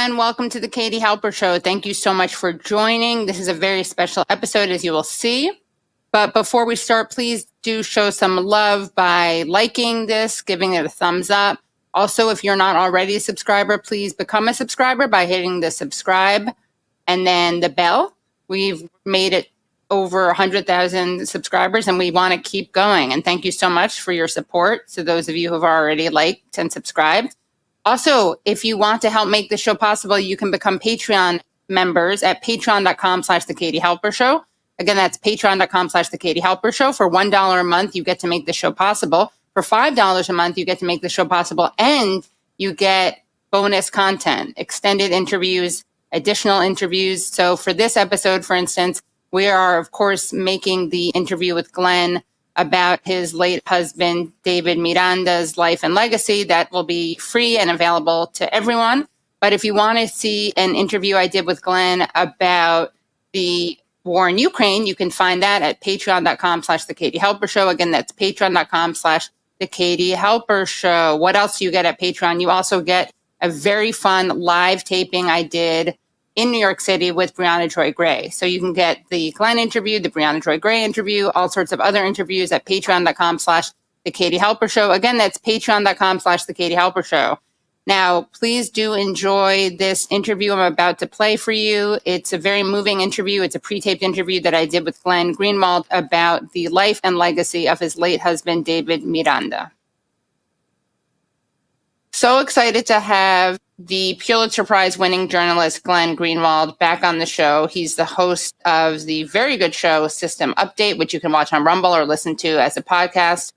and welcome to the Katie Halper Show. Thank you so much for joining. This is a very special episode, as you will see. But before we start, please do show some love by liking this, giving it a thumbs up. Also, if you're not already a subscriber, please become a subscriber by hitting the subscribe and then the bell. We've made it over 100,000 subscribers, and we want to keep going. And thank you so much for your support to those of you who have already liked and subscribed. Also, if you want to help make the show possible, you can become Patreon members at patreon.com/The Katie Halper Show. Again, that's patreon.com/The Katie Halper Show. For $1 a month, you get to make the show possible. For $5 a month, you get to make the show possible, and you get bonus content, extended interviews, additional interviews. So for this episode, for instance, we are, of course, making the interview with Glenn about his late husband, David Miranda's life and legacy. That will be free and available to everyone. But if you want to see an interview I did with Glenn about the war in Ukraine, you can find that at patreon.com/The Katie Halper Show. Again, that's patreon.com/The Katie Halper Show. What else do you get at Patreon? You also get a very fun live taping I did in New York City with Brianna Joy Gray. So you can get the Glenn interview, the Brianna Joy Gray interview, all sorts of other interviews at patreon.com/The Katie Halper Show. Again, that's patreon.com/The Katie Halper Show. Now, please do enjoy this interview I'm about to play for you. It's a very moving interview. It's a pre-taped interview that I did with Glenn Greenwald about the life and legacy of his late husband, David Miranda. So excited to have the Pulitzer-Prize winning journalist Glenn Greenwald back on the show. He's the host of the very good show System Update, which you can watch on Rumble or listen to as a podcast.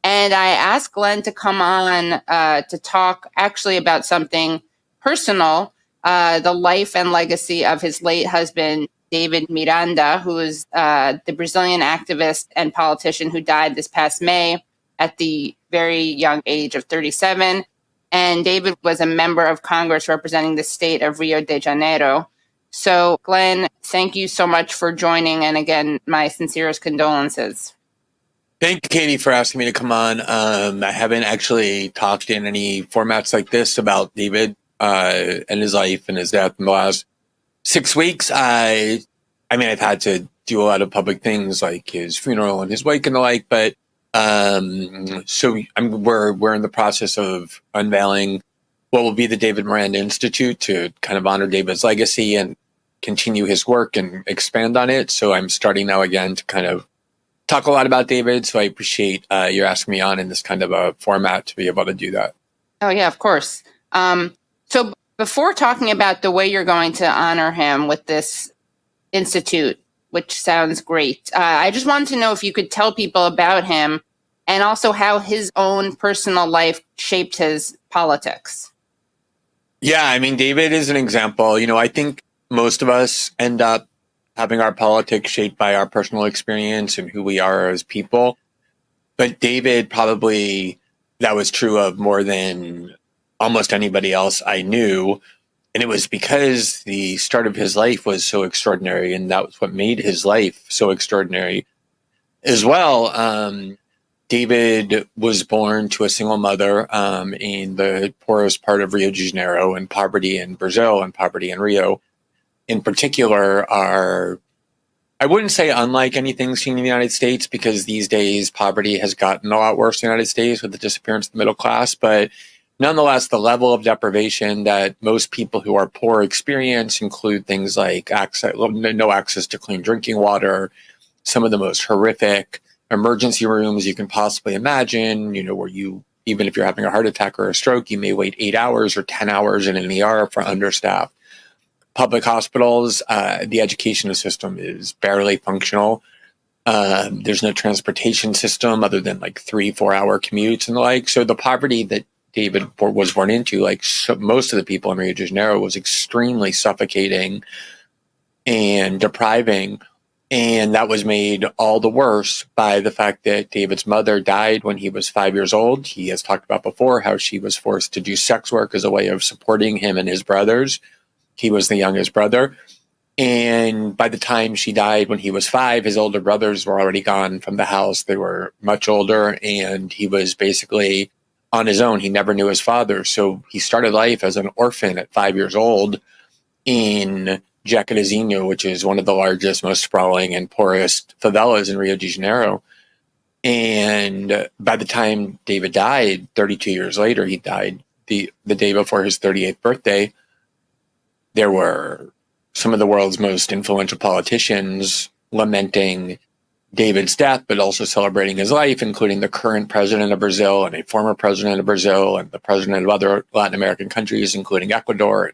And I asked Glenn to come on to talk actually about something personal, the life and legacy of his late husband, David Miranda, who is the Brazilian activist and politician who died this past May at the very young age of 37. And David was a member of Congress representing the state of Rio de Janeiro. So, Glenn, thank you so much for joining. And again, my sincerest condolences. Thank you, Katie, for asking me to come on. I haven't actually talked in any formats like this about David and his life and his death in the last 6 weeks. I've had to do a lot of public things like his funeral and his wake and the like, but we're in the process of unveiling what will be the David Miranda Institute to kind of honor David's legacy and continue his work and expand on it. So I'm starting now again to kind of talk a lot about David. So I appreciate you asking me on in this kind of a format to be able to do that. Oh, yeah, of course. So before talking about the way you're going to honor him with this institute, which sounds great, I just wanted to know if you could tell people about him and also how his own personal life shaped his politics. Yeah, David is an example. I think most of us end up having our politics shaped by our personal experience and who we are as people. But David, probably that was true of more than almost anybody else I knew. And it was because the start of his life was so extraordinary. And that was what made his life so extraordinary as well. David was born to a single mother in the poorest part of Rio de Janeiro, and poverty in Brazil and poverty in Rio in particular are, I wouldn't say unlike anything seen in the United States, because these days poverty has gotten a lot worse in the United States with the disappearance of the middle class. But nonetheless, the level of deprivation that most people who are poor experience include things like no access to clean drinking water, some of the most horrific emergency rooms you can possibly imagine, where you, even if you're having a heart attack or a stroke, you may wait 8 hours or 10 hours in an ER for understaffed public hospitals. The education system is barely functional. There's no transportation system other than like 3-4 hour commutes and the like. So the poverty that David was born into, like most of the people in Rio de Janeiro, was extremely suffocating and depriving. And that was made all the worse by the fact that David's mother died when he was 5 years old. He has talked about before how she was forced to do sex work as a way of supporting him and his brothers. He was the youngest brother. And by the time she died when he was 5, his older brothers were already gone from the house. They were much older, and he was basically on his own. He never knew his father. So he started life as an orphan at 5 years old in Jacarezinho, which is one of the largest, most sprawling and poorest favelas in Rio de Janeiro. And by the time David died, 32 years later, he died the day before his 38th birthday. There were some of the world's most influential politicians lamenting David's death, but also celebrating his life, including the current president of Brazil and a former president of Brazil and the president of other Latin American countries, including Ecuador.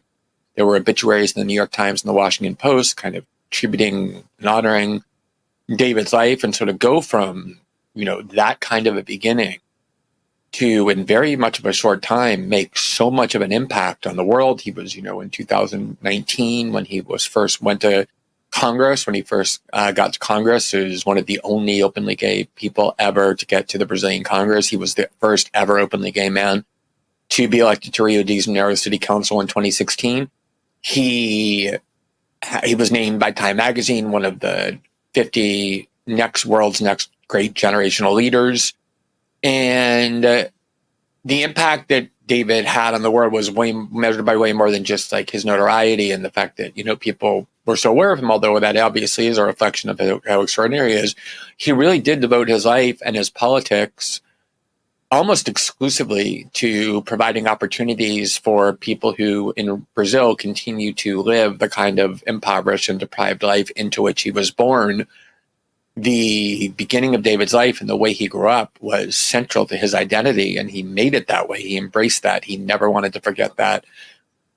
There were obituaries in the New York Times and the Washington Post kind of attributing and honoring David's life, and sort of go from, that kind of a beginning to, in very much of a short time, make so much of an impact on the world. He was, in 2019, when he went to Congress, when he first got to Congress, he was one of the only openly gay people ever to get to the Brazilian Congress. He was the first ever openly gay man to be elected to Rio de Janeiro City Council in 2016. He was named by Time Magazine one of the 50 world's next great generational leaders. And the impact that David had on the world was measured by way more than just like his notoriety and the fact that, people were so aware of him, although that obviously is a reflection of how extraordinary he is. He really did devote his life and his politics almost exclusively to providing opportunities for people who in Brazil continue to live the kind of impoverished and deprived life into which he was born. The beginning of David's life and the way he grew up was central to his identity, and he made it that way. He embraced that. He never wanted to forget that.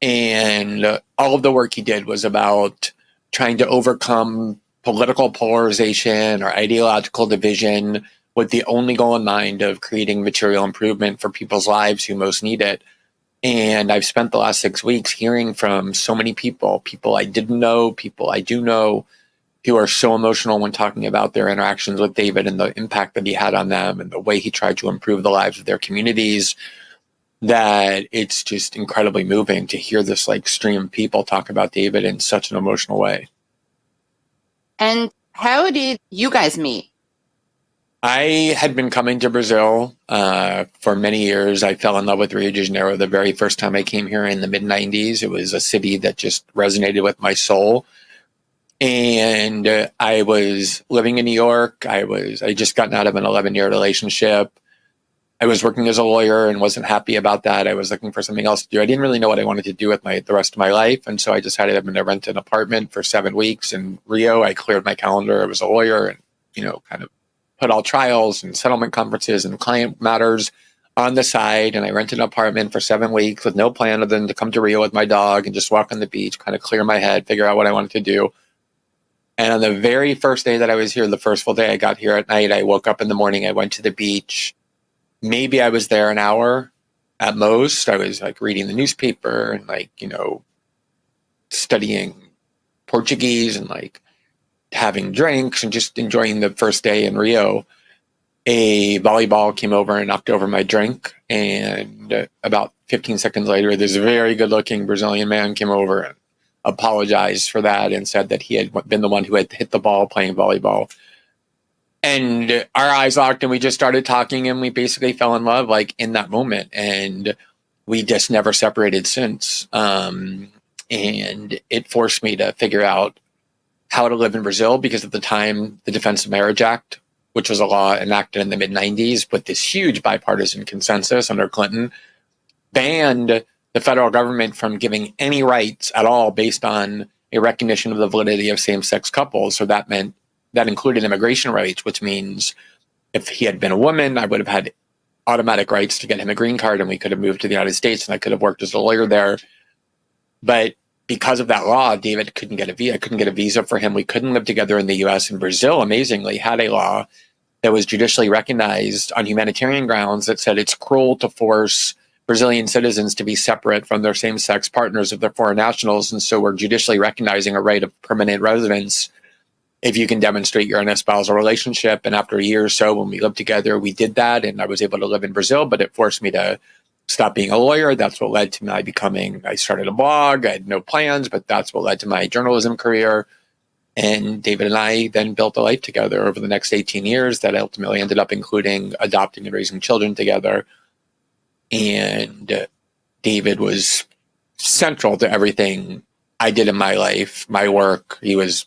And all of the work he did was about trying to overcome political polarization or ideological division with the only goal in mind of creating material improvement for people's lives who most need it. And I've spent the last 6 weeks hearing from so many people I didn't know, people I do know, who are so emotional when talking about their interactions with David and the impact that he had on them and the way he tried to improve the lives of their communities, that it's just incredibly moving to hear this stream of people talk about David in such an emotional way. And how did you guys meet? I had been coming to Brazil for many years. I fell in love with Rio de Janeiro the very first time I came here in the mid-90s. It was a city that just resonated with my soul. And I was living in New York. I just gotten out of an 11-year relationship. I was working as a lawyer and wasn't happy about that. I was looking for something else to do. I didn't really know what I wanted to do with the rest of my life. And so I decided I'm going to rent an apartment for 7 weeks in Rio. I cleared my calendar. I was a lawyer and, kind of put all trials and settlement conferences and client matters on the side. And I rented an apartment for 7 weeks with no plan other than to come to Rio with my dog and just walk on the beach, kind of clear my head, figure out what I wanted to do. And on the very first day that I was here, the first full day I got here at night, I woke up in the morning, I went to the beach. Maybe I was there an hour at most. I was reading the newspaper and studying Portuguese and having drinks and just enjoying the first day in Rio. A volleyball came over and knocked over my drink. And about 15 seconds later, this very good looking Brazilian man came over and apologized for that and said that he had been the one who had hit the ball playing volleyball. And our eyes locked and we just started talking and we basically fell in love in that moment. And we just never separated since. And it forced me to figure out how to live in Brazil, because at the time, the Defense of Marriage Act, which was a law enacted in the mid-90s with this huge bipartisan consensus under Clinton, banned the federal government from giving any rights at all based on a recognition of the validity of same-sex couples. So that included immigration rights, which means if he had been a woman, I would have had automatic rights to get him a green card and we could have moved to the United States and I could have worked as a lawyer there. But because of that law, David couldn't get a visa. I couldn't get a visa for him. We couldn't live together in the US. And Brazil, amazingly, had a law that was judicially recognized on humanitarian grounds that said it's cruel to force Brazilian citizens to be separate from their same-sex partners if they're foreign nationals. And so we're judicially recognizing a right of permanent residence if you can demonstrate you're in a spousal relationship. And after a year or so, when we lived together, we did that. And I was able to live in Brazil, but it forced me to stop being a lawyer. That's what led to I started a blog. I had no plans, but that's what led to my journalism career. And David and I then built a life together over the next 18 years that ultimately ended up including adopting and raising children together. And David was central to everything I did in my life, my work. He was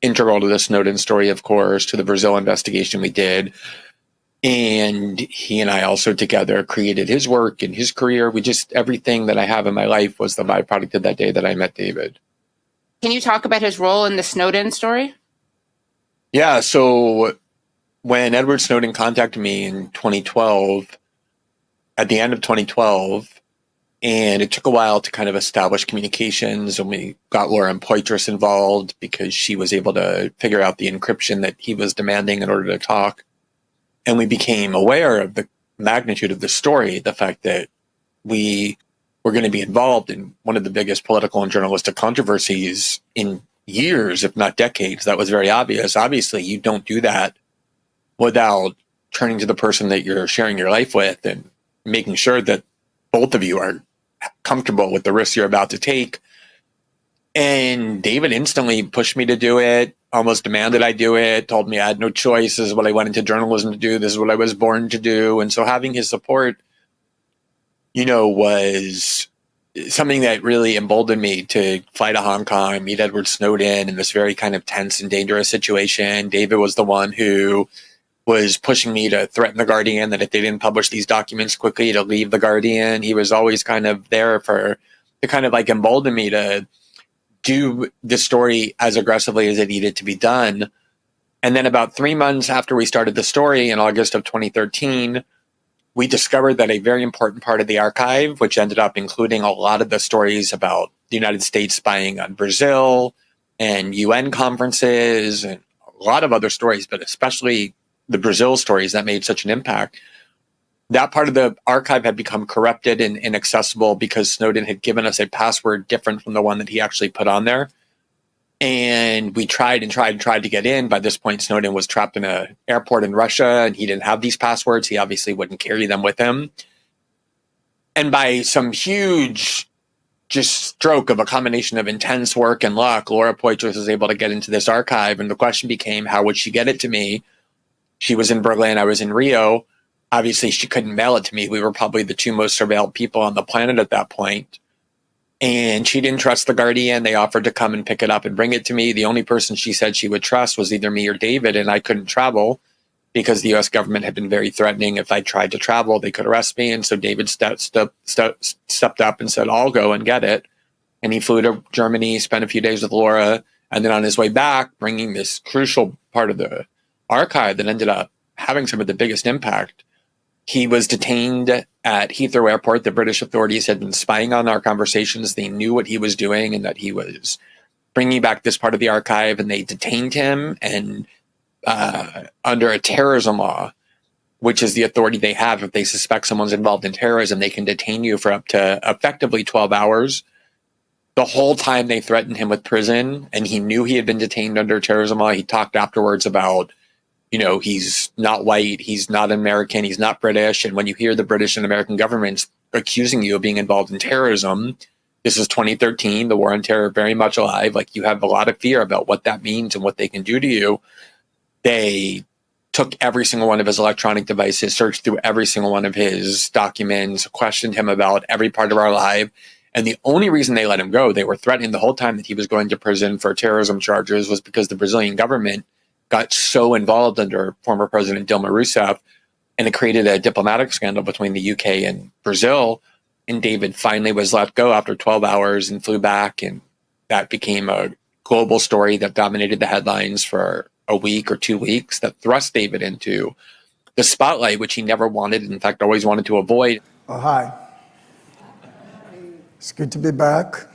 integral to the Snowden story, of course, to the Brazil investigation we did. And he and I also together created his work and his career. Everything that I have in my life was the byproduct of that day that I met David. Can you talk about his role in the Snowden story? Yeah. So when Edward Snowden contacted me in 2012, at the end of 2012, and it took a while to kind of establish communications, and we got Laura Poitras involved because she was able to figure out the encryption that he was demanding in order to talk. And we became aware of the magnitude of the story, the fact that we were going to be involved in one of the biggest political and journalistic controversies in years, if not decades. That was very obvious. Obviously, you don't do that without turning to the person that you're sharing your life with and making sure that both of you are comfortable with the risks you're about to take. And David instantly pushed me to do it, almost demanded I do it, told me I had no choice. This is what I went into journalism to do. This is what I was born to do. And so having his support, was something that really emboldened me to fly to Hong Kong, meet Edward Snowden in this very kind of tense and dangerous situation. David was the one who was pushing me to threaten the Guardian that if they didn't publish these documents quickly, to leave the Guardian. He was always kind of there to kind of like embolden me to do the story as aggressively as it needed to be done. And then about 3 months after we started the story in August of 2013, we discovered that a very important part of the archive, which ended up including a lot of the stories about the United States spying on Brazil and UN conferences and a lot of other stories, but especially the Brazil stories that made such an impact, that part of the archive had become corrupted and inaccessible because Snowden had given us a password different from the one that he actually put on there. And we tried to get in. By this point, Snowden was trapped in an airport in Russia, and he didn't have these passwords. He obviously wouldn't carry them with him. And by some huge just stroke of a combination of intense work and luck, Laura Poitras was able to get into this archive. And the question became, how would she get it to me? She was in Berlin. I was in Rio. Obviously, she couldn't mail it to me. We were probably the two most surveilled people on the planet at that point. And she didn't trust the Guardian. They offered to come and pick it up and bring it to me. The only person she said she would trust was either me or David, and I couldn't travel because the U.S. government had been very threatening. If I tried to travel, they could arrest me. And so David stepped up and said, I'll go and get it. And he flew to Germany, spent a few days with Laura, and then on his way back, bringing this crucial part of the archive that ended up having some of the biggest impact. He was detained at Heathrow Airport. The British authorities had been spying on our conversations. They knew what he was doing and that he was bringing back this part of the archive, and they detained him. And under a terrorism law, which is the authority they have, if they suspect someone's involved in terrorism, they can detain you for up to effectively 12 hours. The whole time they threatened him with prison, and he knew he had been detained under terrorism law. He talked afterwards about, he's not white, he's not American, he's not British. And when you hear the British and American governments accusing you of being involved in terrorism, this is 2013, the war on terror very much alive. Like, you have a lot of fear about what that means and what they can do to you. They took every single one of his electronic devices, searched through every single one of his documents, questioned him about every part of our life. And the only reason they let him go, they were threatening the whole time that he was going to prison for terrorism charges, was because the Brazilian government got so involved under former President Dilma Rousseff, and it created a diplomatic scandal between the UK and Brazil. And David finally was let go after 12 hours and flew back. And that became a global story that dominated the headlines for a week or 2 weeks, that thrust David into the spotlight, which he never wanted, in fact, always wanted to avoid. Oh, hi. It's good to be back.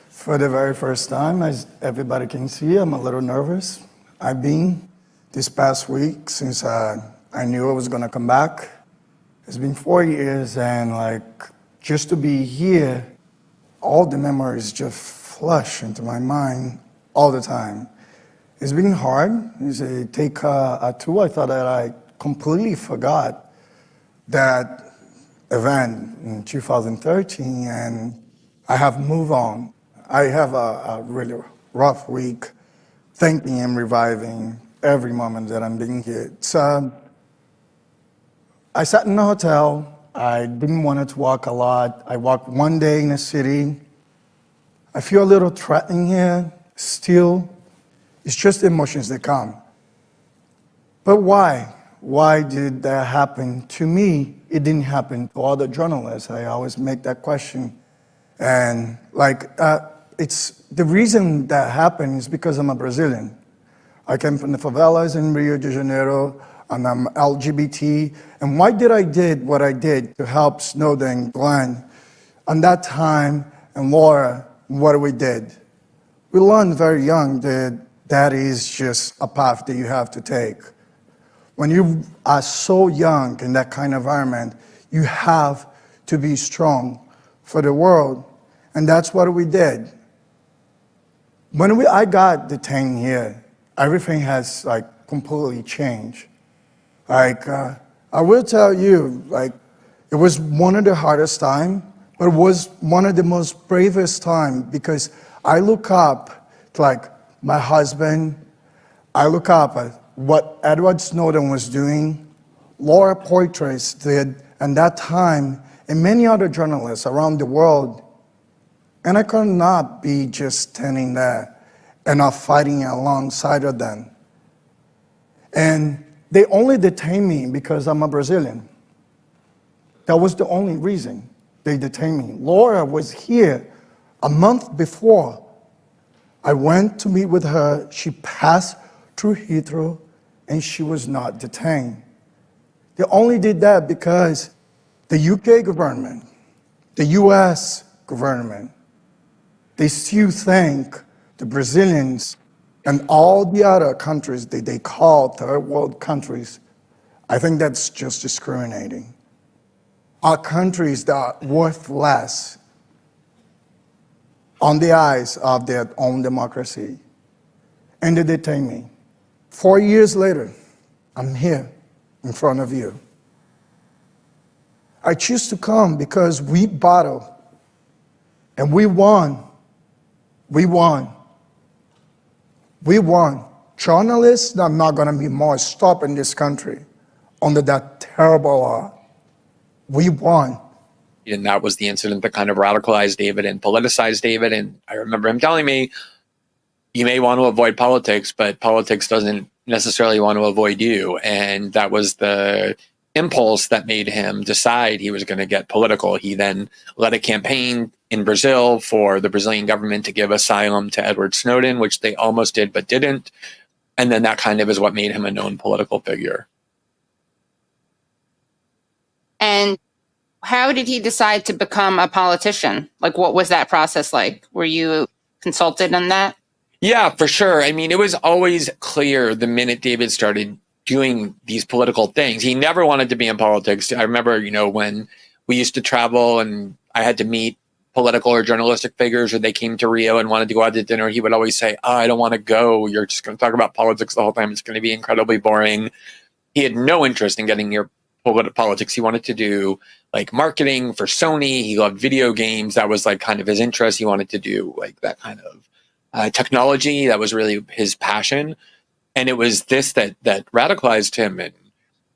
For the very first time, as everybody can see, I'm a little nervous. I've been this past week since I knew I was going to come back. It's been 4 years, and just to be here, all the memories just flush into my mind all the time. It's been hard. It's a take two. I thought that I completely forgot that event in 2013, and I have moved on. I have a really rough week thinking and reviving every moment that I'm being here. I sat in a hotel I didn't want to walk a lot. I walked one day in the city. I feel a little threatening here still. It's just emotions that come. But why? Why did that happen to me? It didn't happen to other journalists. I always make that question. And it's the reason that happened is because I'm a Brazilian. I came from the favelas in Rio de Janeiro, and I'm LGBT. And why did I did what I did to help Snowden, Glenn, and that time, and Laura, what we did? We learned very young that that is just a path that you have to take. When you are so young in that kind of environment, you have to be strong for the world. And that's what we did. When I got detained here, everything has completely changed. I will tell you, it was one of the hardest times, but it was one of the most bravest times because I look up to my husband, I look up at what Edward Snowden was doing, Laura Poitras did, and that time, and many other journalists around the world. And I could not be just standing there and not fighting alongside of them. And they only detained me because I'm a Brazilian. That was the only reason they detained me. Laura was here a month before. I went to meet with her. She passed through Heathrow, and she was not detained. They only did that because the UK government, the US government, they still think the Brazilians and all the other countries that they call third world countries, I think that's just discriminating. Are countries that are worth less on the eyes of their own democracy. And they detain me. 4 years later, I'm here in front of you. I choose to come because we battled and we won. We won. We won. Journalists are not going to be more stopped in this country under that terrible law. We won. And that was the incident that kind of radicalized David and politicized David. And I remember him telling me, you may want to avoid politics, but politics doesn't necessarily want to avoid you. And that was the impulse that made him decide he was going to get political. He then led a campaign in Brazil for the Brazilian government to give asylum to Edward Snowden, which they almost did but didn't. And then that kind of is what made him a known political figure. And how did he decide to become a politician? What was that process like? Were you consulted on that? Yeah, for sure. I mean, it was always clear the minute David started doing these political things. He never wanted to be in politics. I remember, when we used to travel and I had to meet political or journalistic figures, or they came to Rio and wanted to go out to dinner, he would always say, I don't want to go. You're just going to talk about politics the whole time. It's going to be incredibly boring. He had no interest in getting near politics. He wanted to do marketing for Sony. He loved video games. That was kind of his interest. He wanted to do that kind of technology. That was really his passion. And it was this that radicalized him.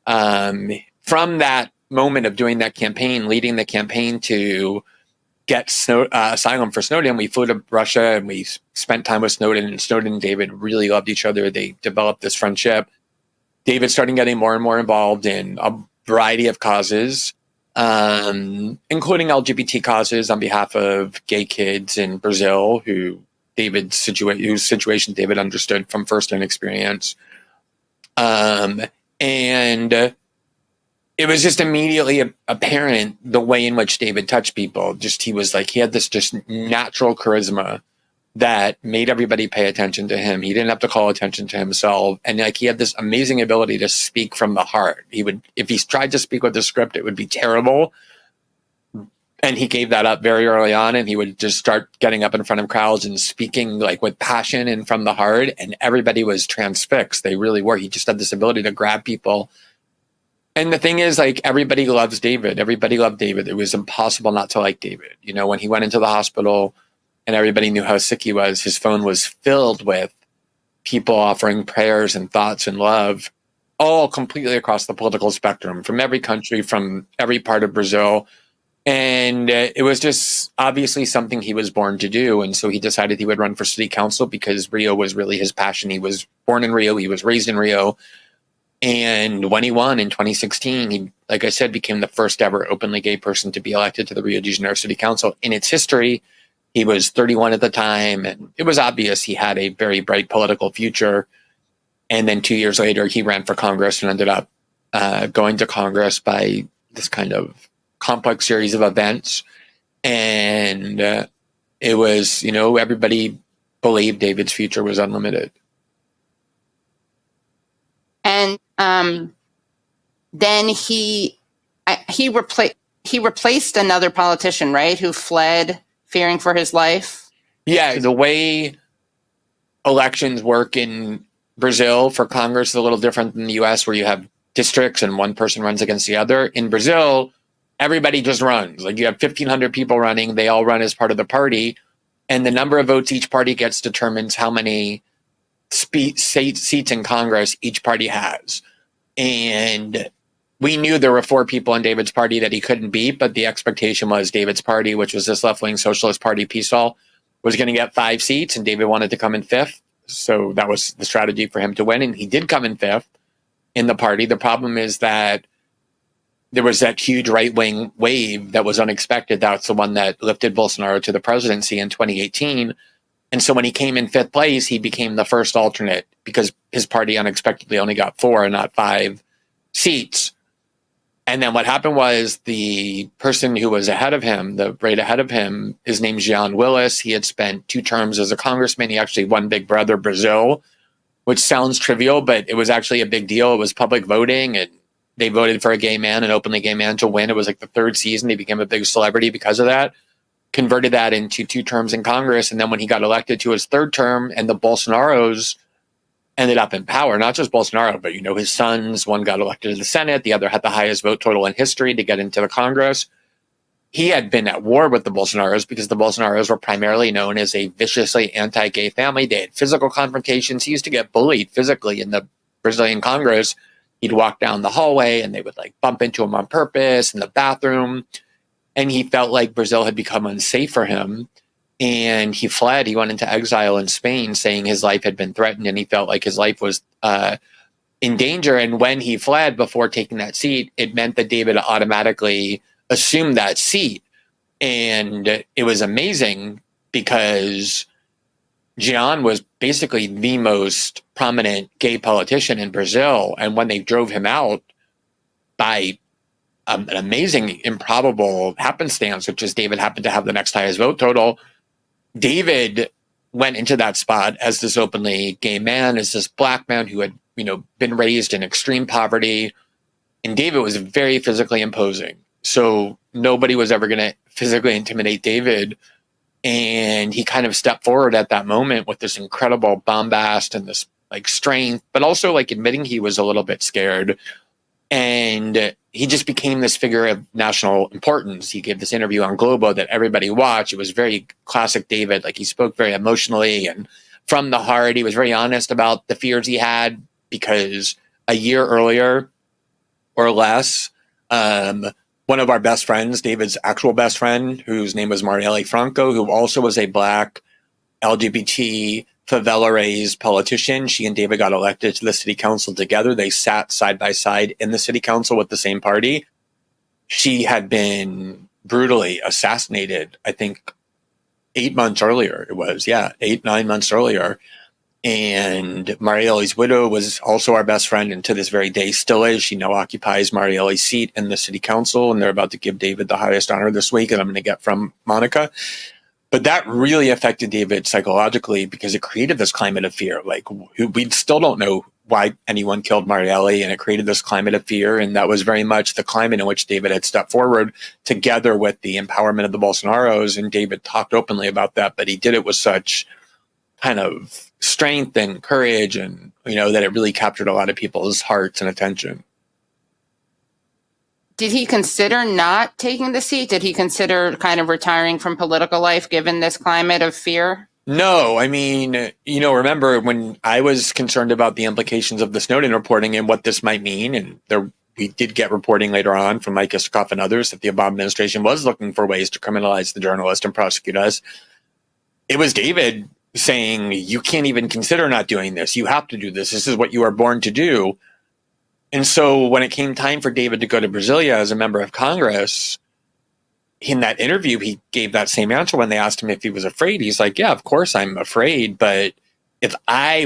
And from that moment of doing that campaign, leading the campaign to get asylum for Snowden, we flew to Russia and we spent time with Snowden. And Snowden and David really loved each other. They developed this friendship. David started getting more and more involved in a variety of causes, including LGBT causes on behalf of gay kids in Brazil, whose situation David understood from firsthand experience. And it was just immediately apparent the way in which David touched people. He had this just natural charisma that made everybody pay attention to him. He didn't have to call attention to himself. And he had this amazing ability to speak from the heart. If he tried to speak with the script, it would be terrible. And he gave that up very early on, and he would just start getting up in front of crowds and speaking with passion and from the heart, and everybody was transfixed. They really were. He just had this ability to grab people. And the thing is, everybody loves David. Everybody loved David. It was impossible not to like David. When he went into the hospital and everybody knew how sick he was, his phone was filled with people offering prayers and thoughts and love all completely across the political spectrum, from every country, from every part of Brazil. And it was just obviously something he was born to do. And so he decided he would run for city council because Rio was really his passion. He was born in Rio. He was raised in Rio. And when he won in 2016, he, like I said, became the first ever openly gay person to be elected to the Rio de Janeiro City Council. In its history, he was 31 at the time. And it was obvious he had a very bright political future. And then 2 years later, he ran for Congress and ended up going to Congress by this kind of complex series of events. And it was, everybody believed David's future was unlimited. And then he replaced another politician, right, who fled fearing for his life. Yeah, the way elections work in Brazil for Congress is a little different than the US, where you have districts and one person runs against the other. In Brazil, everybody just runs. Like, you have 1,500 people running. They all run as part of the party. And the number of votes each party gets determines how many seats in Congress each party has. And we knew there were 4 people in David's party that he couldn't beat, but the expectation was David's party, which was this left-wing socialist party, PSOL, was going to get 5 seats, and David wanted to come in 5th. So that was the strategy for him to win. And he did come in 5th in the party. The problem is that there was that huge right-wing wave that was unexpected. That's the one that lifted Bolsonaro to the presidency in 2018. And so when he came in 5th place, he became the first alternate because his party unexpectedly only got 4 and not 5 seats. And then what happened was the person who was ahead of him, his name's Jean Willis. He had spent 2 terms as a congressman. He actually won Big Brother Brazil, which sounds trivial, but it was actually a big deal. It was public voting, and they voted for a gay man, an openly gay man, to win. It was like the 3rd season. He became a big celebrity because of that. Converted that into 2 terms in Congress. And then when he got elected to his 3rd term and the Bolsonaros ended up in power, not just Bolsonaro, but, his sons, one got elected to the Senate, the other had the highest vote total in history to get into the Congress. He had been at war with the Bolsonaros because the Bolsonaros were primarily known as a viciously anti-gay family. They had physical confrontations. He used to get bullied physically in the Brazilian Congress. He'd walk down the hallway and they would bump into him on purpose in the bathroom. And he felt like Brazil had become unsafe for him. And he fled. He went into exile in Spain, saying his life had been threatened and he felt like his life was in danger. And when he fled before taking that seat, it meant that David automatically assumed that seat. And it was amazing because Jean was basically the most prominent gay politician in Brazil. And when they drove him out by an amazing, improbable happenstance, which is David happened to have the next highest vote total, David went into that spot as this openly gay man, as this Black man who had, been raised in extreme poverty. And David was very physically imposing. So nobody was ever going to physically intimidate David. And he kind of stepped forward at that moment with this incredible bombast and this strength, but also admitting he was a little bit scared. And he just became this figure of national importance. He gave this interview on Globo that everybody watched. It was very classic David. He spoke very emotionally and from the heart. He was very honest about the fears he had because a year earlier or less, one of our best friends, David's actual best friend, whose name was Marielle Franco, who also was a Black LGBT favela-raised politician. She and David got elected to the city council together. They sat side by side in the city council with the same party. She had been brutally assassinated, I think 8 months earlier. It was, 9 months earlier. And Marielle's widow was also our best friend, and to this very day still is. She now occupies Marielle's seat in the city council, and they're about to give David the highest honor this week, and I'm going to get from Monica. But that really affected David psychologically because it created this climate of fear. We still don't know why anyone killed Marielle, and it created this climate of fear. And that was very much the climate in which David had stepped forward together with the empowerment of the Bolsonaros. And David talked openly about that, but he did it with such kind of strength and courage, and, that it really captured a lot of people's hearts and attention. Did he consider not taking the seat? Did he consider kind of retiring from political life given this climate of fear? No, I mean, remember when I was concerned about the implications of the Snowden reporting and what this might mean, and we did get reporting later on from Mike Isikoff and others that the Obama administration was looking for ways to criminalize the journalist and prosecute us. It was David saying, you can't even consider not doing this. You have to do this. This is what you are born to do. And so when it came time for David to go to Brasilia as a member of Congress, in that interview, he gave that same answer when they asked him if he was afraid. He's like, yeah, of course I'm afraid. But if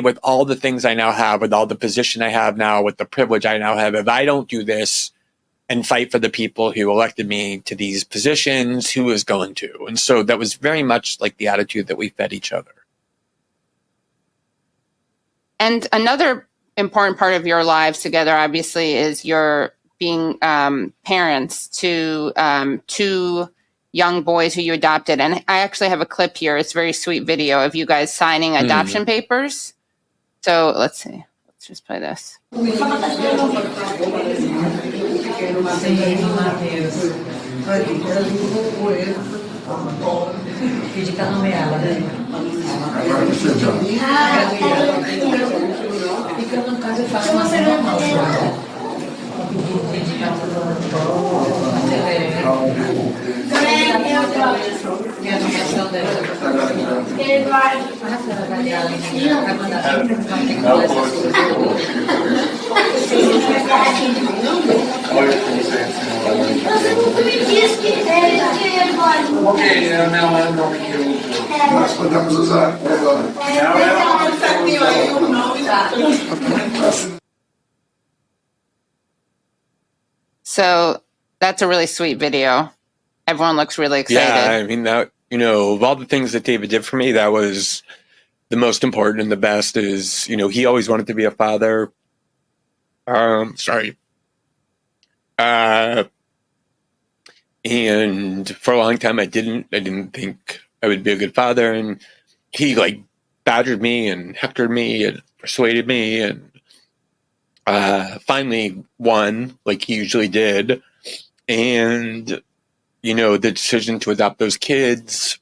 with all the things I now have, with all the position I have now, with the privilege I now have, if I don't do this and fight for the people who elected me to these positions, who is going to? And so that was very much like the attitude that we fed each other. And another important part of your lives together, obviously, is your being parents to two young boys who you adopted. And I actually have a clip here. It's a very sweet video of you guys signing adoption papers. So let's see. Let's just play this. Nós podemos usar agora. So that's a really sweet video. Everyone looks really excited. Yeah, I mean, that, of all the things that David did for me, that was the most important and the best is, he always wanted to be a father. And for a long time, I didn't think I would be a good father. And he badgered me and hectored me and persuaded me and finally won, like he usually did. And, the decision to adopt those kids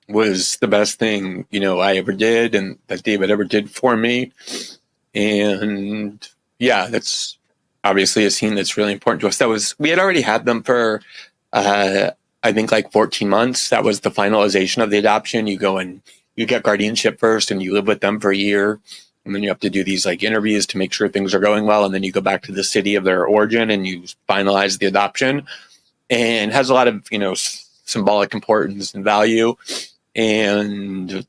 was the best thing, I ever did and that David ever did for me. And yeah, that's obviously a scene that's really important to us. We had already had them for, I think 14 months. That was the finalization of the adoption. You go and you get guardianship first and you live with them for a year. And then you have to do these interviews to make sure things are going well. And then you go back to the city of their origin and you finalize the adoption. And has a lot of, symbolic importance and value. And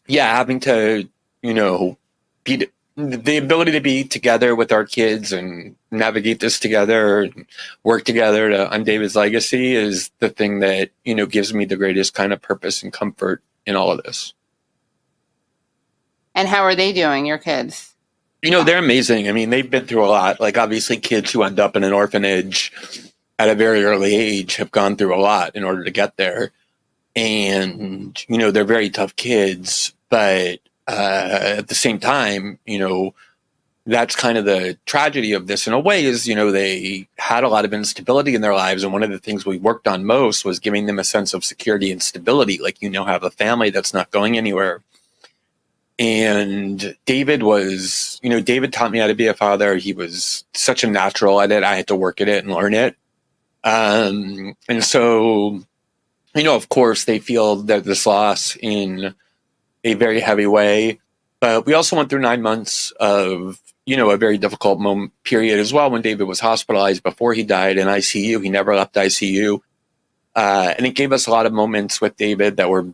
yeah, having to, be the ability to be together with our kids and navigate this together and work together on David's legacy is the thing that, gives me the greatest kind of purpose and comfort in all of this. And how are they doing, your kids? They're amazing. I mean, they've been through a lot. Obviously, kids who end up in an orphanage at a very early age have gone through a lot in order to get there. And, they're very tough kids. But at the same time, that's kind of the tragedy of this in a way is, they had a lot of instability in their lives. And one of the things we worked on most was giving them a sense of security and stability. Have a family that's not going anywhere. And David was, David taught me how to be a father. He was such a natural at it. I had to work at it and learn it. And so, of course, they feel that this loss in a very heavy way. But we also went through 9 months of, a very difficult period as well when David was hospitalized before he died in ICU. He never left ICU. And it gave us a lot of moments with David that were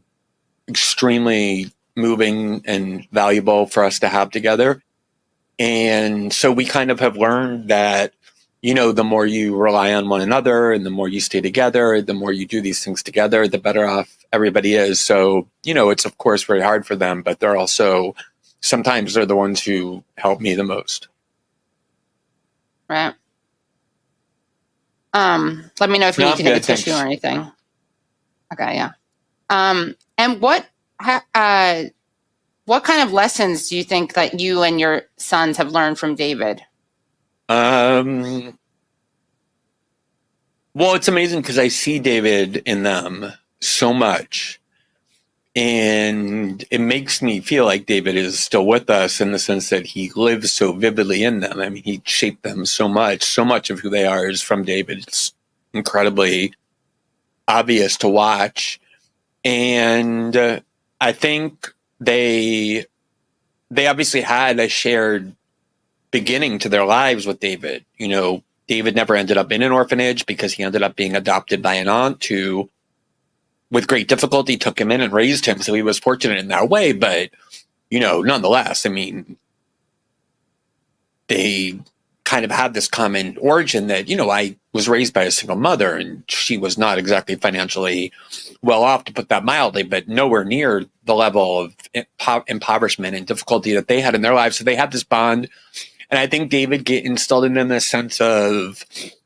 extremely moving and valuable for us to have together. And so we kind of have learned that, the more you rely on one another and the more you stay together, the more you do these things together, the better off everybody is. So, it's of course very hard for them, but they're also, sometimes they're the ones who help me the most. Right. Let me know if you need to get a tissue or anything. Okay, yeah. And what kind of lessons do you think that you and your sons have learned from David? Well, it's amazing because I see David in them so much. And it makes me feel like David is still with us in the sense that he lives so vividly in them. I mean, he shaped them so much. So much of who they are is from David. It's incredibly obvious to watch. And I think they obviously had a shared beginning to their lives with David. You know, David never ended up in an orphanage because he ended up being adopted by an aunt who, with great difficulty, took him in and raised him. So he was fortunate in that way. But, you know, nonetheless, I mean, they kind of had this common origin that, you know, I was raised by a single mother and she was not exactly financially well off, to put that mildly, but nowhere near the level of impoverishment and difficulty that they had in their lives. So they had this bond. And I think David instilled in them this sense of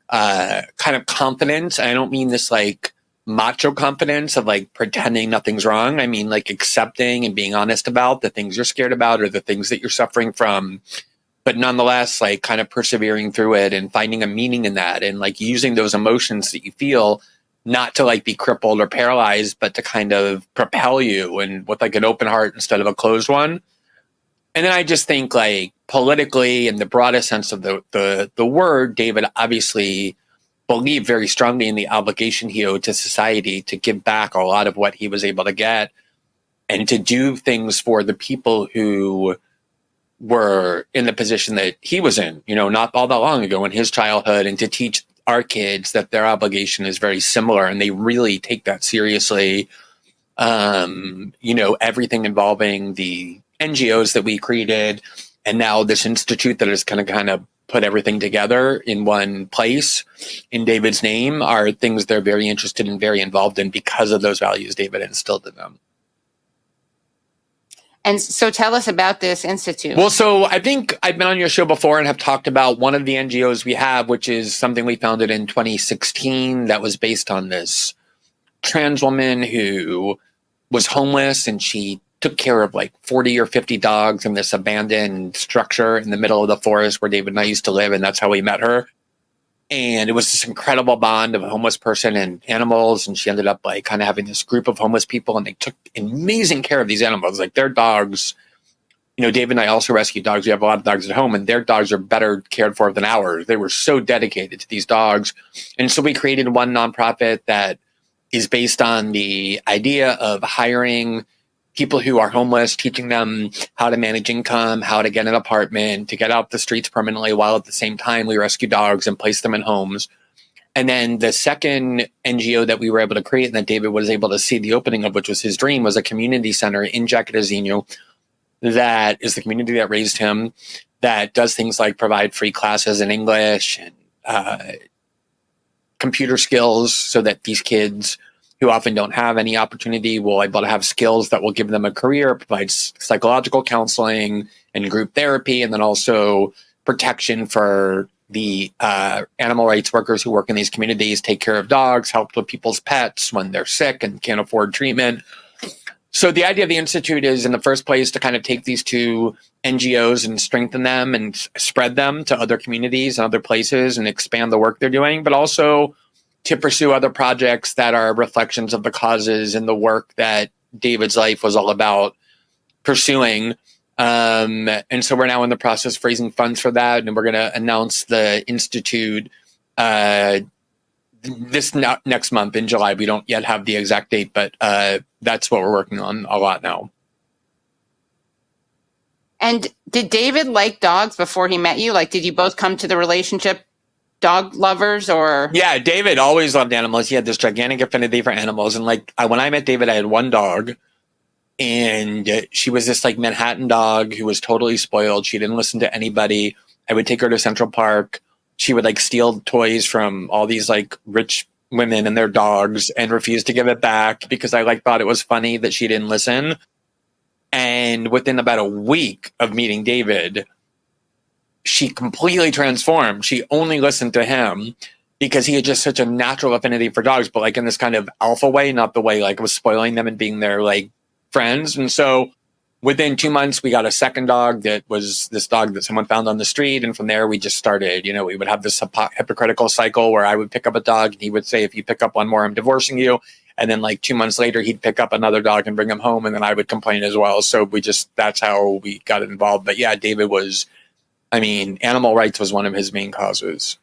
kind of confidence. I don't mean this like macho confidence of like pretending nothing's wrong. I mean like accepting and being honest about the things you're scared about or the things that you're suffering from, but nonetheless like kind of persevering through it and finding a meaning in that and like using those emotions that you feel not to like be crippled or paralyzed, but to kind of propel you and with like an open heart instead of a closed one. And then I just think like politically in the broadest sense of the word, David obviously believed very strongly in the obligation he owed to society to give back a lot of what he was able to get and to do things for the people who were in the position that he was in, you know, not all that long ago in his childhood, and to teach our kids that their obligation is very similar and they really take that seriously. You know, everything involving the NGOs that we created and now this institute that is going to kind of put everything together in one place in David's name are things they're very interested in, very involved in because of those values David instilled in them. And so tell us about this institute. Well, so I think I've been on your show before and have talked about one of the NGOs we have, which is something we founded in 2016 that was based on this trans woman who was homeless and she took care of like 40 or 50 dogs in this abandoned structure in the middle of the forest where David and I used to live. And that's how we met her. And it was this incredible bond of a homeless person and animals. And she ended up like kind of having this group of homeless people and they took amazing care of these animals. Like their dogs, you know, David and I also rescue dogs. We have a lot of dogs at home and their dogs are better cared for than ours. They were so dedicated to these dogs. And so we created one nonprofit that is based on the idea of hiring people who are homeless, teaching them how to manage income, how to get an apartment, to get out the streets permanently, while at the same time we rescue dogs and place them in homes. And then the second NGO that we were able to create and that David was able to see the opening of, which was his dream, was a community center in Jacarezinho that is the community that raised him, that does things like provide free classes in English and computer skills so that these kids who often don't have any opportunity will be able to have skills that will give them a career, provides psychological counseling and group therapy, and then also protection for the animal rights workers who work in these communities, take care of dogs, help with people's pets when they're sick and can't afford treatment. So the idea of the Institute is, in the first place, to kind of take these two NGOs and strengthen them and spread them to other communities and other places and expand the work they're doing, but also to pursue other projects that are reflections of the causes and the work that David's life was all about pursuing. And so we're now in the process of raising funds for that. And we're going to announce the Institute next month in July. We don't yet have the exact date, but that's what we're working on a lot now. And did David like dogs before he met you? Like, did you both come to the relationship dog lovers, or? Yeah, David always loved animals. He had this gigantic affinity for animals. And like when I met David, I had one dog and she was this like Manhattan dog who was totally spoiled. She didn't listen to anybody. I would take her to Central Park. She would like steal toys from all these like rich women and their dogs and refuse to give it back because I like thought it was funny that she didn't listen. And within about a week of meeting David, she completely transformed. She only listened to him because he had just such a natural affinity for dogs, but like in this kind of alpha way, not the way like was spoiling them and being their like friends. And so within 2 months, we got a second dog that was this dog that someone found on the street. And from there, we just started, you know, we would have this hypocritical cycle where I would pick up a dog and he would say, if you pick up one more, I'm divorcing you. And then like 2 months later, he'd pick up another dog and bring him home. And then I would complain as well. So that's how we got involved. But yeah, David animal rights was one of his main causes.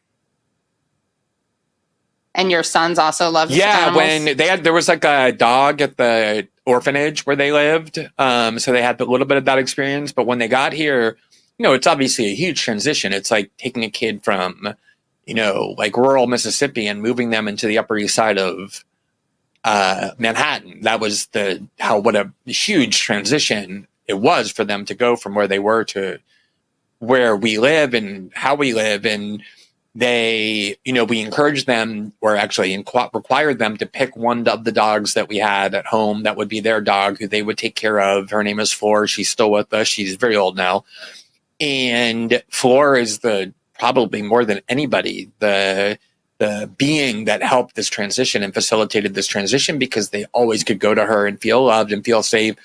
And your sons also love animals? When there was like a dog at the orphanage where they lived. So they had a little bit of that experience. But when they got here, it's obviously a huge transition. It's like taking a kid from, like rural Mississippi and moving them into the Upper East Side of Manhattan. That was what a huge transition it was for them to go from where they were to where we live and how we live. And they, we encouraged them, or actually required them to pick one of the dogs that we had at home that would be their dog, who they would take care of. Her name is Floor. She's still with us. She's very old now. And Floor is probably more than anybody, the being that helped this transition and facilitated this transition, because they always could go to her and feel loved and feel safe.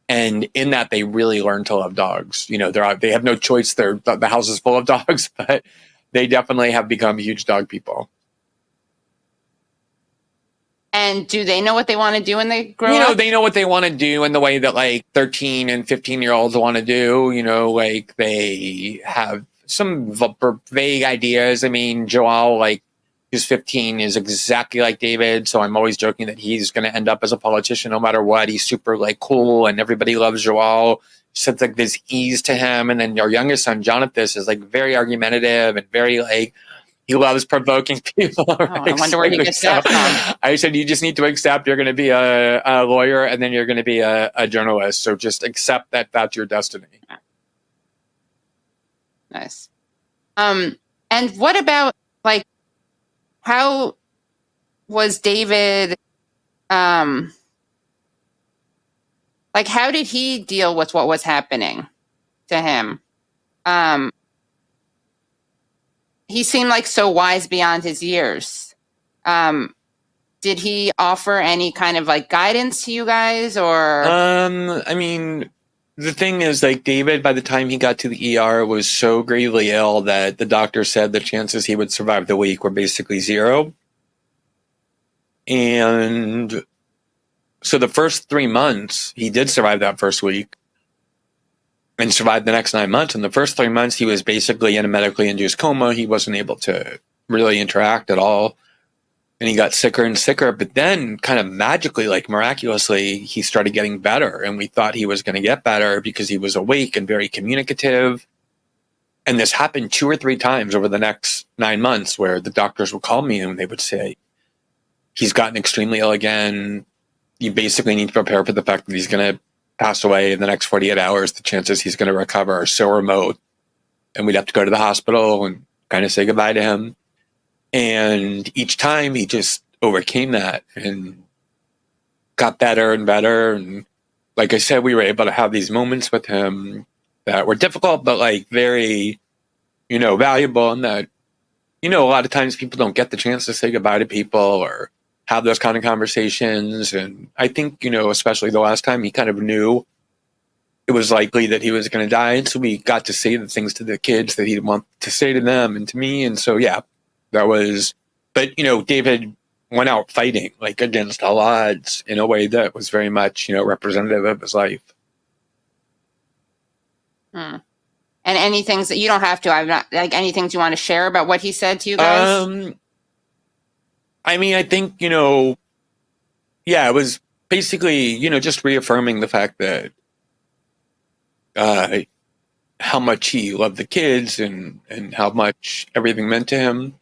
And in that, they really learned to love dogs. They have no choice. The house is full of dogs, but they definitely have become huge dog people. And do they know what they want to do when they grow up? They know what they want to do in the way that like 13 and 15-year-olds want to do. Like they have some vague ideas. I mean, Joel, like, who's 15, is exactly like David. So I'm always joking that he's going to end up as a politician no matter what. He's super like cool and everybody loves Joel. Such like this ease to him. And then our youngest son, Jonathan, is like very argumentative and very like, he loves provoking people. Right? I wonder where he gets that from. I said, you just need to accept you're going to be a lawyer and then you're going to be a journalist. So just accept that that's your destiny. Nice. And what about like, how was David, like, how did he deal with what was happening to him? He seemed like so wise beyond his years. Did he offer any kind of like guidance to you guys, or? The thing is, like, David, by the time he got to the ER, was so gravely ill that the doctor said the chances he would survive the week were basically zero. And so the first 3 months, he did survive that first week and survived the next 9 months. And the first 3 months, he was basically in a medically induced coma. He wasn't able to really interact at all. And he got sicker and sicker. But then kind of magically, like miraculously, he started getting better. And we thought he was going to get better because he was awake and very communicative. And this happened 2 or 3 times over the next 9 months, where the doctors would call me and they would say, he's gotten extremely ill again. You basically need to prepare for the fact that he's going to pass away in the next 48 hours. The chances he's going to recover are so remote. And we'd have to go to the hospital and kind of say goodbye to him. And each time he just overcame that and got better and better. And like I said, we were able to have these moments with him that were difficult, but like very, valuable. And that, a lot of times people don't get the chance to say goodbye to people or have those kind of conversations. And I think, especially the last time, he kind of knew it was likely that he was going to die. And so we got to say the things to the kids that he'd want to say to them and to me. And so, yeah, that was, but, David went out fighting, like, against all odds in a way that was very much, representative of his life. And any things that you don't have to, I'm not like any things you want to share about what he said to you guys? I think, it was basically, just reaffirming the fact that how much he loved the kids and how much everything meant to him.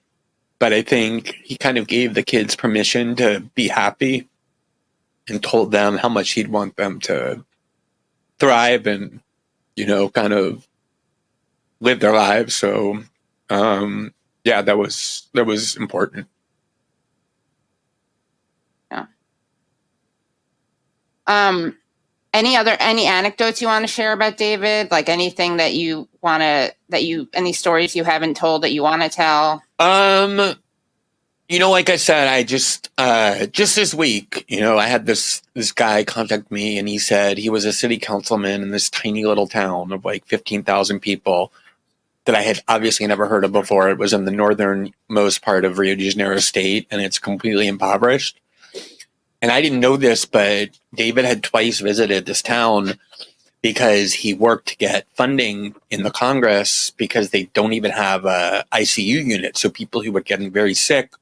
But I think he kind of gave the kids permission to be happy and told them how much he'd want them to thrive and, kind of live their lives. So, that was important. Yeah. Any anecdotes you want to share about David? Like anything that any stories you haven't told that you want to tell? Like I said, I just this week, I had this guy contact me, and he said he was a city councilman in this tiny little town of like 15,000 people that I had obviously never heard of before. It was in the northernmost part of Rio de Janeiro state, and it's completely impoverished. And I didn't know this, but David had twice visited this town because he worked to get funding in the Congress because they don't even have a ICU unit. So people who were getting very sick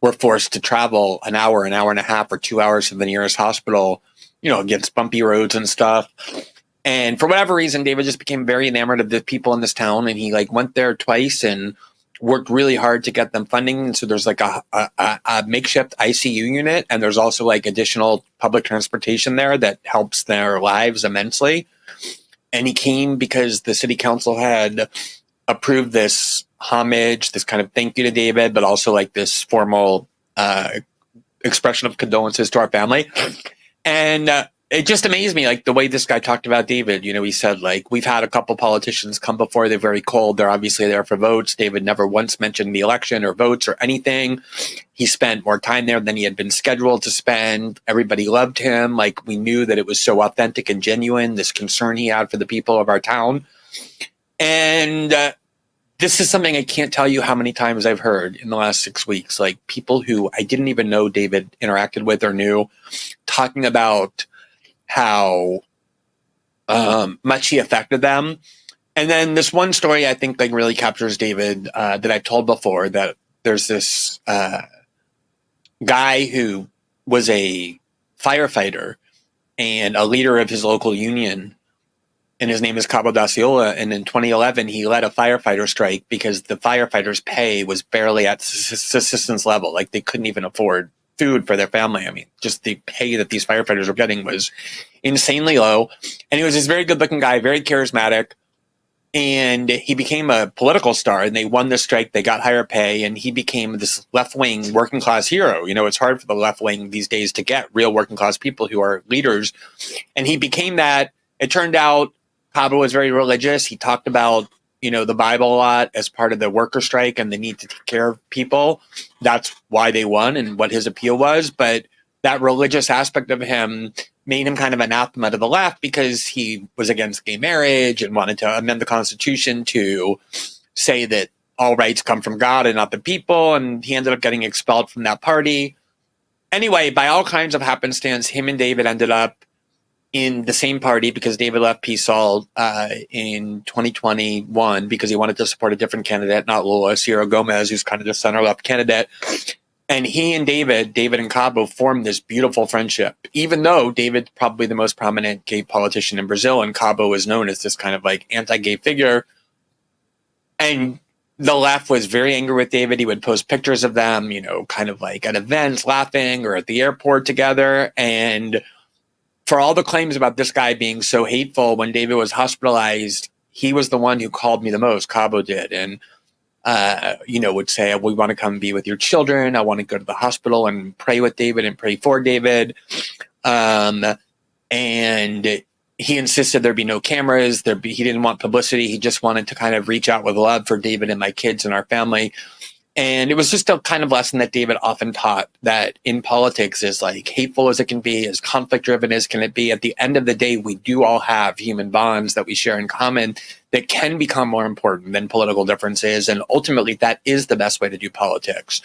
were forced to travel an hour and a half, or 2 hours to the nearest hospital, against bumpy roads and stuff. And for whatever reason, David just became very enamored of the people in this town. And he went there twice and worked really hard to get them funding. And so there's a makeshift ICU unit. And there's also additional public transportation there that helps their lives immensely. And he came because the city council had approved this homage, this kind of thank you to David, but also this formal expression of condolences to our family. And it just amazed me, the way this guy talked about David. He said, we've had a couple politicians come before. They're very cold. They're obviously there for votes. David never once mentioned the election or votes or anything. He spent more time there than he had been scheduled to spend. Everybody loved him. We knew that it was so authentic and genuine, this concern he had for the people of our town. And this is something I can't tell you how many times I've heard in the last 6 weeks, people who I didn't even know David interacted with or knew, talking about how much he affected them. And then this one story I think really captures David that I've told before, that there's this guy who was a firefighter and a leader of his local union, and his name is Cabo Daciolo. And in 2011, he led a firefighter strike because the firefighters' pay was barely at subsistence level. They couldn't even afford food for their family. I mean, just the pay that these firefighters were getting was insanely low. And he was this very good-looking guy, very charismatic. And he became a political star, and they won the strike. They got higher pay, and he became this left-wing working-class hero. It's hard for the left wing these days to get real working-class people who are leaders. And he became that. It turned out Cabo was very religious. He talked about, the Bible a lot as part of the worker strike and the need to take care of people. That's why they won and what his appeal was. But that religious aspect of him made him kind of anathema to the left because he was against gay marriage and wanted to amend the Constitution to say that all rights come from God and not the people. And he ended up getting expelled from that party. Anyway, by all kinds of happenstance, him and David ended up in the same party because David left PSOL in 2021 because he wanted to support a different candidate, not Lula, Ciro Gomez, who's kind of the center-left candidate. And he and David and Cabo formed this beautiful friendship, even though David's probably the most prominent gay politician in Brazil, and Cabo is known as this kind of anti-gay figure. And the left was very angry with David. He would post pictures of them, kind of at events laughing or at the airport together. And for all the claims about this guy being so hateful, when David was hospitalized, he was the one who called me the most. Cabo did. And, would say, we want to come be with your children. I want to go to the hospital and pray with David and pray for David. And he insisted there be no cameras. He didn't want publicity. He just wanted to kind of reach out with love for David and my kids and our family. And it was just a kind of lesson that David often taught, that in politics, as hateful as it can be, as conflict driven as can it be, at the end of the day, we do all have human bonds that we share in common that can become more important than political differences. And ultimately, that is the best way to do politics.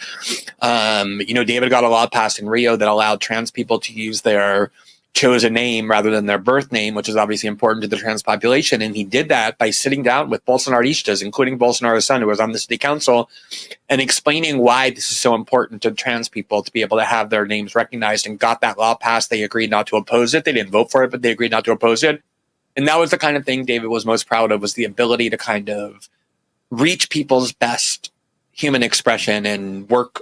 David got a law passed in Rio that allowed trans people to use their chosen name rather than their birth name, which is obviously important to the trans population. And he did that by sitting down with Bolsonaristas, including Bolsonaro's son, who was on the city council, and explaining why this is so important to trans people to be able to have their names recognized, and got that law passed. They agreed not to oppose it. They didn't vote for it, but they agreed not to oppose it. And that was the kind of thing David was most proud of, was the ability to kind of reach people's best human expression and work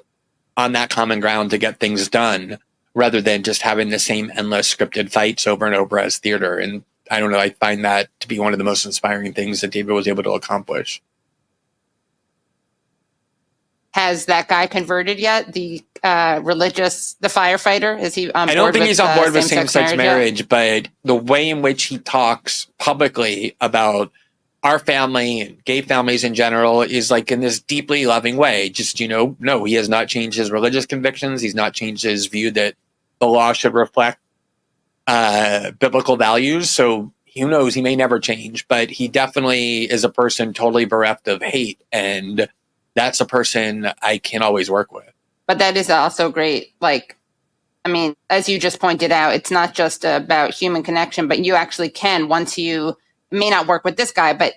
on that common ground to get things done, rather than just having the same endless scripted fights over and over as theater. And I don't know, I find that to be one of the most inspiring things that David was able to accomplish. Has that guy converted yet? The firefighter? Is he on board? I don't think he's on board with same-sex marriage, but the way in which he talks publicly about our family and gay families in general is in this deeply loving way. Just, no, he has not changed his religious convictions. He's not changed his view that the law should reflect biblical values. So who knows, he may never change, but he definitely is a person totally bereft of hate. And that's a person I can always work with. But that is also great, I mean, as you just pointed out, it's not just about human connection, but you actually can, once you may not work with this guy, but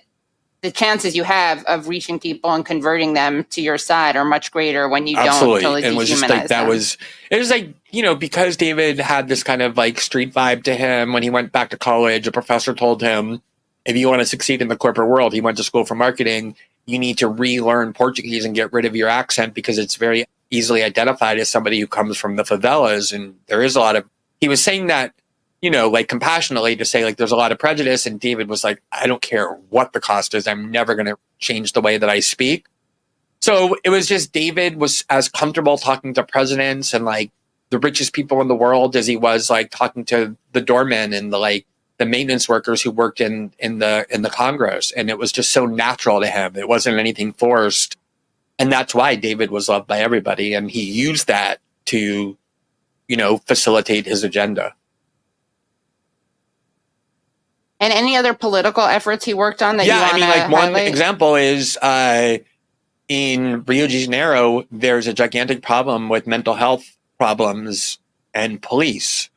the chances you have of reaching people and converting them to your side are much greater when you don't totally and it was just like them. It was like, because David had this kind of like street vibe to him. When he went back to college, a professor told him, if you want to succeed in the corporate world, he went to school for marketing, you need to relearn Portuguese and get rid of your accent because it's very easily identified as somebody who comes from the favelas. And there is he was saying that, like compassionately to say like there's a lot of prejudice. And David was like, I don't care what the cost is. I'm never going to change the way that I speak. So it was just David was as comfortable talking to presidents and like the richest people in the world as he was like talking to the doormen and the maintenance workers who worked in the Congress. And it was just so natural to him. It wasn't anything forced. And that's why David was loved by everybody. And he used that to, facilitate his agenda. And any other political efforts he worked on that you want to highlight? One example is in Rio de Janeiro, there's a gigantic problem with mental health problems and police.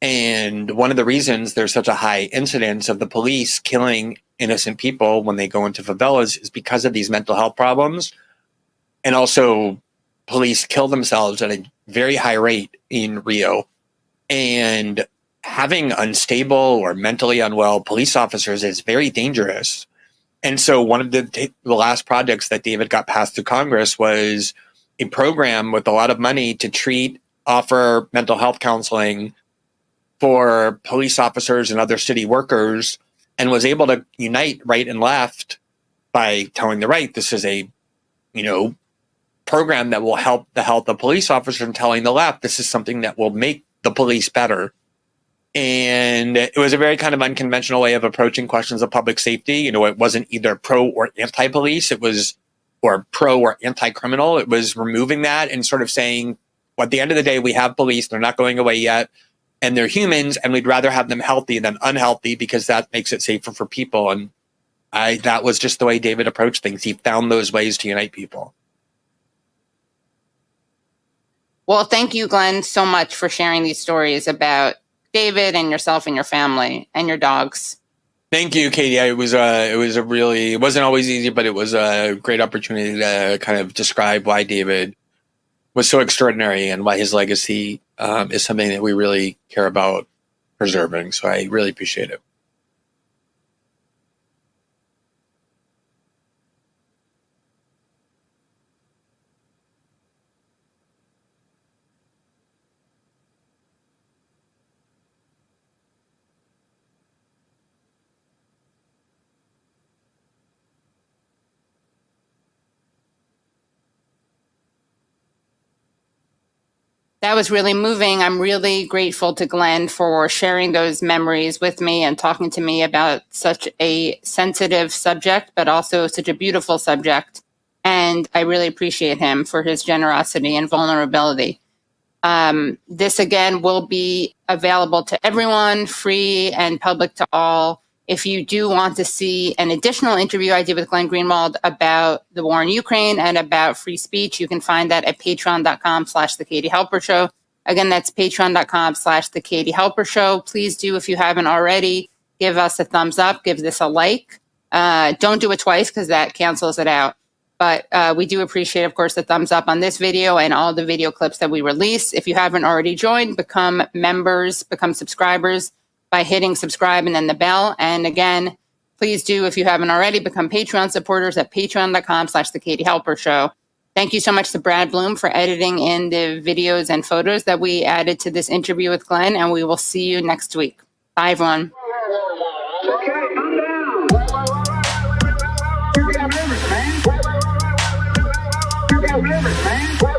And one of the reasons there's such a high incidence of the police killing innocent people when they go into favelas is because of these mental health problems. And also police kill themselves at a very high rate in Rio. And having unstable or mentally unwell police officers is very dangerous. And so one of the last projects that David got passed through Congress was a program with a lot of money to offer mental health counseling for police officers and other city workers, and was able to unite right and left by telling the right, this is a, program that will help the health of police officers, and telling the left, this is something that will make the police better. And it was a very kind of unconventional way of approaching questions of public safety. It wasn't either pro or anti-police. It was, or pro or anti-criminal. It was removing that and sort of saying, well, at the end of the day, we have police. They're not going away yet. And they're humans. And we'd rather have them healthy than unhealthy because that makes it safer for people. And that was just the way David approached things. He found those ways to unite people. Well, thank you, Glenn, so much for sharing these stories about David and yourself and your family and your dogs. Thank you, Katie. It wasn't always easy, but it was a great opportunity to kind of describe why David was so extraordinary and why his legacy is something that we really care about preserving. So I really appreciate it. That was really moving. I'm really grateful to Glenn for sharing those memories with me and talking to me about such a sensitive subject, but also such a beautiful subject. And I really appreciate him for his generosity and vulnerability. This, again, will be available to everyone, free and public to all. If you do want to see an additional interview I did with Glenn Greenwald about the war in Ukraine and about free speech, you can find that at patreon.com/The Katie Halper Show. Again, that's patreon.com/The Katie Halper Show. Please do, if you haven't already, give us a thumbs up, give this a like. Don't do it twice because that cancels it out. But we do appreciate, of course, the thumbs up on this video and all the video clips that we release. If you haven't already joined, become members, become subscribers by hitting subscribe and then the bell. And again, please do, if you haven't already, become Patreon supporters at patreon.com/The Katie Halper Show. Thank you so much to Brad Bloom for editing in the videos and photos that we added to this interview with Glenn, and we will see you next week. Bye, everyone. Okay, I'm down. You got limits, man. You got limits, man.